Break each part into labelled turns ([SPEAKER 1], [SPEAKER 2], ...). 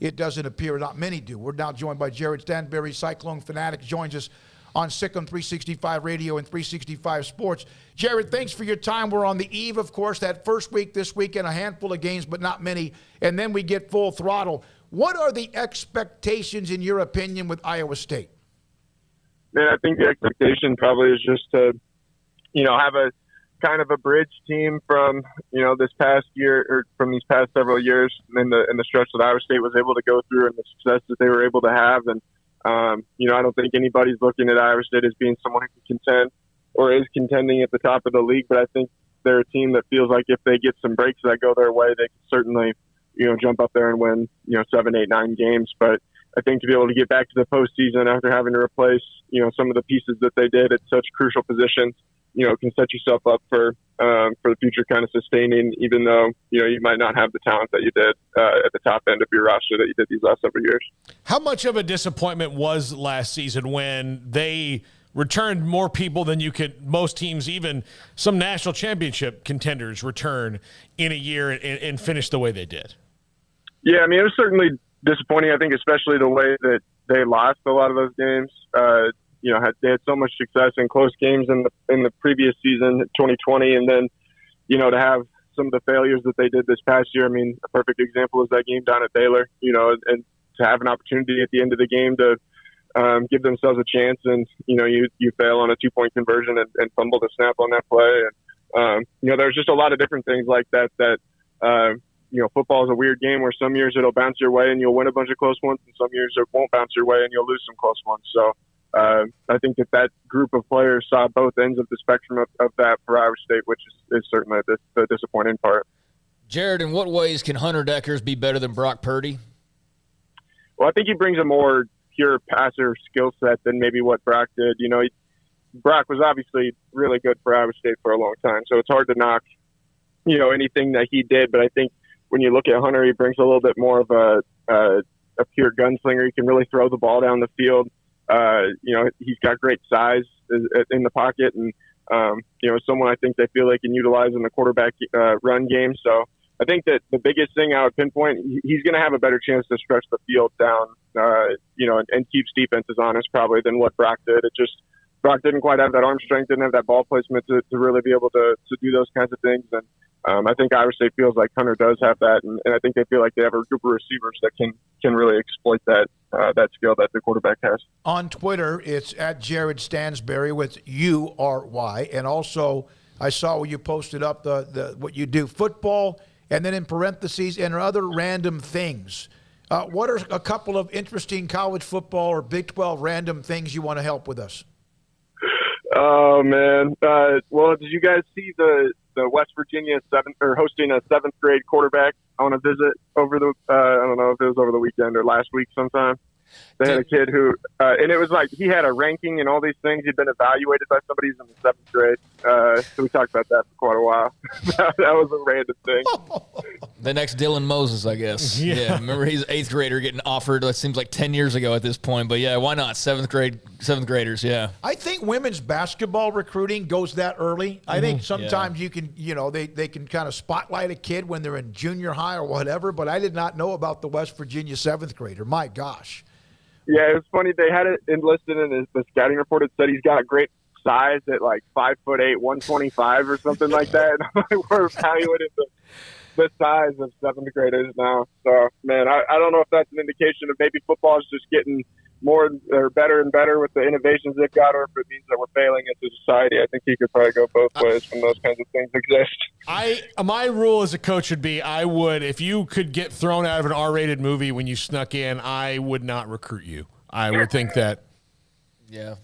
[SPEAKER 1] it doesn't appear, not many do. We're now joined by Jared Stansbury, Cyclone Fanatic, joins us on Sick on 365 Radio and 365 Sports. Jared, thanks for your time. We're on the eve, of course, that first week this weekend, a handful of games, but not many, and then we get full throttle. What are the expectations, in your opinion, with Iowa State?
[SPEAKER 2] Man, I think the expectation probably is just to, have a kind of a bridge team from, this past year or from these past several years in the stretch that Iowa State was able to go through and the success that they were able to have. And, I don't think anybody's looking at Iowa State as being someone who can contend or is contending at the top of the league. But I think they're a team that feels like if they get some breaks that go their way, they can certainly, jump up there and win, 7, 8, 9 games. But I think to be able to get back to the postseason after having to replace, some of the pieces that they did at such crucial positions, can set yourself up for the future kind of sustaining, even though, you might not have the talent that you did at the top end of your roster that you did these last several years.
[SPEAKER 3] How much of a disappointment was last season when they returned more people than most teams, even some national championship contenders, return in a year and finish the way they did?
[SPEAKER 2] Yeah, I mean, it was certainly disappointing, I think, especially the way that they lost a lot of those games. They had so much success in close games in the previous season, 2020, and then, to have some of the failures that they did this past year. I mean, a perfect example is that game down at Baylor, and to have an opportunity at the end of the game to give themselves a chance, and, you fail on a 2-point conversion and fumble the snap on that play. And, there's just a lot of different things like that, football is a weird game where some years it'll bounce your way and you'll win a bunch of close ones, and some years it won't bounce your way and you'll lose some close ones. So I think that group of players saw both ends of the spectrum of that for Iowa State, which is certainly the disappointing part.
[SPEAKER 4] Jared, in what ways can Hunter Dekkers be better than Brock Purdy?
[SPEAKER 2] Well, I think he brings a more pure passer skill set than maybe what Brock did. Brock was obviously really good for Iowa State for a long time, so it's hard to knock, anything that he did. But I think when you look at Hunter, he brings a little bit more of a pure gunslinger. He can really throw the ball down the field. He's got great size in the pocket, and someone I think they feel they can utilize in the quarterback run game. So I think that the biggest thing I would pinpoint, he's going to have a better chance to stretch the field down, and keeps defenses honest probably than what Brock did. Brock didn't quite have that arm strength, didn't have that ball placement to really be able to do those kinds of things. And I think Iowa State feels like Hunter does have that, and I think they feel like they have a group of receivers that can really exploit that skill that the quarterback has.
[SPEAKER 1] On Twitter, it's at Jared Stansbury with URY, and also I saw where you posted up the what you do, football, and then in parentheses, and other random things. What are a couple of interesting college football or Big 12 random things you want to help with us?
[SPEAKER 2] Oh, man. Well, did you guys see the West Virginia hosting a 7th grade quarterback on a visit over the, I don't know if it was over the weekend or last week sometime? They had a kid who, and it was like he had a ranking and all these things. He'd been evaluated by somebody who's in the 7th grade. So we talked about that for quite a while. That was a random thing.
[SPEAKER 4] The next Dylan Moses, I guess. Yeah. Remember, he's an 8th grader getting offered, that seems like 10 years ago at this point. But, yeah, why not? 7th graders, yeah.
[SPEAKER 1] I think women's basketball recruiting goes that early. I think sometimes you can, they can kind of spotlight a kid when they're in junior high or whatever. But I did not know about the West Virginia 7th grader. My gosh.
[SPEAKER 2] Yeah, it was funny. They had it enlisted in the scouting report. It said he's got great size at like 5'8", 125 or something like that. And we're evaluating the size of 7th graders now. So, man, I don't know if that's an indication of maybe football is just getting more or better and better with the innovations they've got, or if it means that we're failing as a society. I think you could probably go both ways when those kinds of things exist.
[SPEAKER 3] My rule as a coach would be if you could get thrown out of an R-rated movie when you snuck in, I would not recruit you. I would think that.
[SPEAKER 4] Yeah.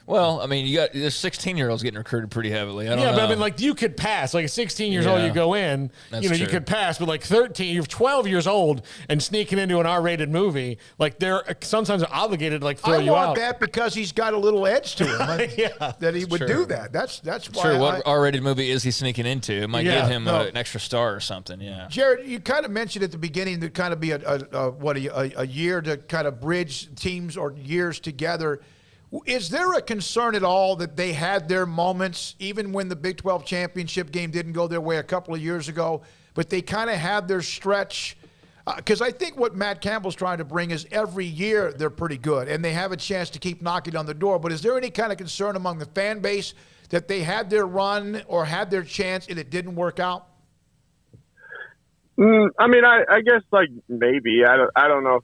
[SPEAKER 4] Well, I mean, there's 16-year-olds getting recruited pretty heavily. I don't know.
[SPEAKER 3] But I mean, like, you could pass. Like, at 16 years old, you go in.
[SPEAKER 4] That's
[SPEAKER 3] you
[SPEAKER 4] true.
[SPEAKER 3] could pass. But, like, 13, you're 12 years old and sneaking into an R-rated movie, like, they're sometimes obligated to, like, throw you out.
[SPEAKER 1] I want that because he's got a little edge to him.
[SPEAKER 3] Yeah.
[SPEAKER 1] That he would do that. That's why.
[SPEAKER 4] Sure. What R-rated movie is he sneaking into? It might give him an extra star or something, yeah.
[SPEAKER 1] Jared, you kind of mentioned at the beginning to kind of be a year to kind of bridge teams or years together. Is there a concern at all that they had their moments, even when the Big 12 championship game didn't go their way a couple of years ago, but they kind of had their stretch? Because I think what Matt Campbell's trying to bring is every year they're pretty good, and they have a chance to keep knocking on the door. But is there any kind of concern among the fan base that they had their run or had their chance and it didn't work out?
[SPEAKER 2] I mean, I guess like maybe I don't know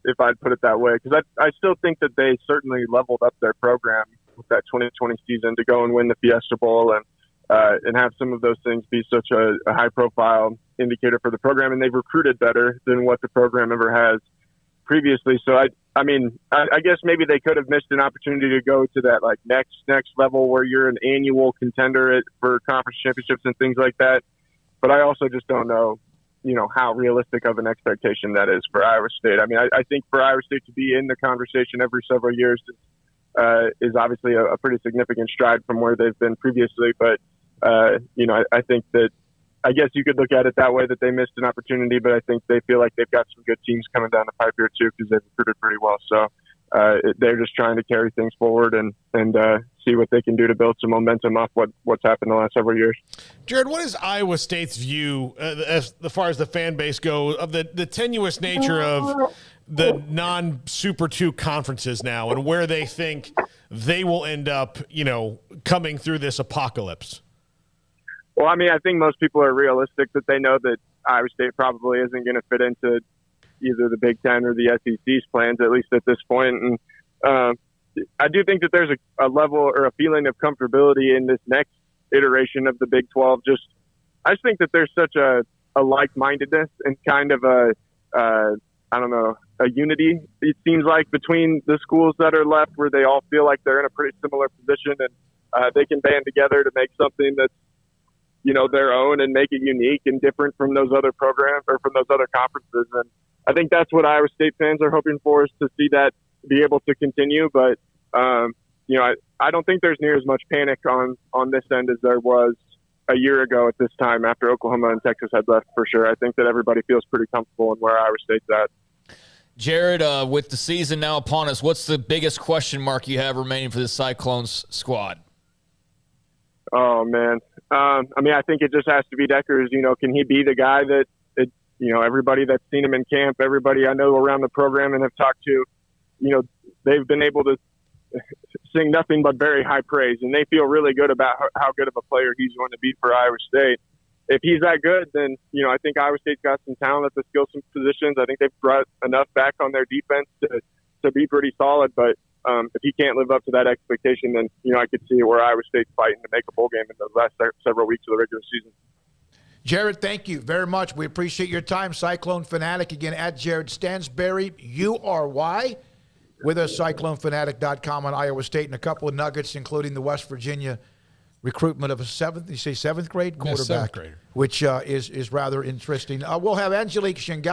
[SPEAKER 2] if I'd put it that way, because I still think that they certainly leveled up their program with that 2020 season to go and win the Fiesta Bowl and have some of those things be such a high profile indicator for the program, and they've recruited better than what the program ever has previously. So I mean, I guess maybe they could have missed an opportunity to go to that like next level where you're an annual contender for conference championships and things like that. But I also just don't know, how realistic of an expectation that is for Iowa State. I mean, I think for Iowa State to be in the conversation every several years is obviously a pretty significant stride from where they've been previously. But, I think that, I guess you could look at it that way, that they missed an opportunity, but I think they feel like they've got some good teams coming down the pipe here too, because they've recruited pretty well. So they're just trying to carry things forward and see what they can do to build some momentum off what's happened the last several years.
[SPEAKER 3] Jared, what is Iowa State's view as far as the fan base goes of the tenuous nature of the non-Super 2 conferences now and where they think they will end up, coming through this apocalypse?
[SPEAKER 2] Well, I mean, I think most people are realistic that they know that Iowa State probably isn't going to fit into either the Big Ten or the SEC's plans, at least at this point. And I do think that there's a level or a feeling of comfortability in this next iteration of the Big 12. I just think that there's such a like-mindedness and kind of a unity, it seems like, between the schools that are left, where they all feel like they're in a pretty similar position and they can band together to make something that's, their own and make it unique and different from those other programs or from those other conferences. And I think that's what Iowa State fans are hoping for, is to see that be able to continue. But, I don't think there's near as much panic on this end as there was a year ago at this time after Oklahoma and Texas had left, for sure. I think that everybody feels pretty comfortable in where Iowa State's at.
[SPEAKER 4] Jared, with the season now upon us, what's the biggest question mark you have remaining for the Cyclones squad?
[SPEAKER 2] Oh, man. I think it just has to be Deckers. Can he be the guy that, everybody that's seen him in camp, everybody I know around the program and have talked to, they've been able to sing nothing but very high praise, and they feel really good about how good of a player he's going to be for Iowa State. If he's that good, then, I think Iowa State's got some talent at the skill positions. I think they've brought enough back on their defense to be pretty solid. But if he can't live up to that expectation, then, I could see where Iowa State's fighting to make a bowl game in the last several weeks of the regular season.
[SPEAKER 1] Jared, thank you very much. We appreciate your time. Cyclone Fanatic, again, at Jared Stansbury, URY, with us, CycloneFanatic.com on Iowa State, and a couple of nuggets, including the West Virginia recruitment of a seventh grade quarterback,
[SPEAKER 3] seventh grader,
[SPEAKER 1] which is rather interesting. We'll have Angelique Shingal